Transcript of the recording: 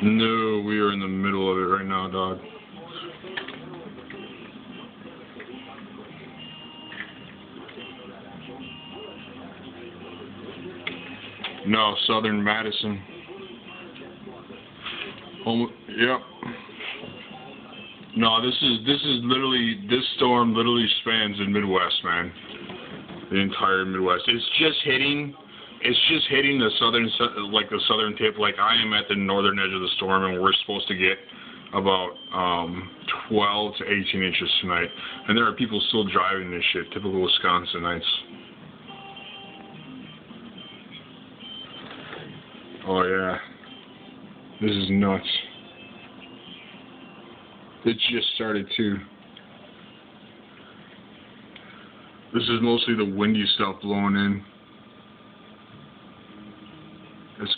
No, we are in the middle of it right now, dog. No, southern Madison. Yep. No, this storm literally spans the Midwest, man. The entire Midwest. It's just hitting the southern tip. Like, I am at the northern edge of the storm, and we're supposed to get about 12 to 18 inches tonight. And there are people still driving this shit. Typical Wisconsinites. Oh yeah. This is nuts. It just started too. This is mostly the windy stuff blowing in. It's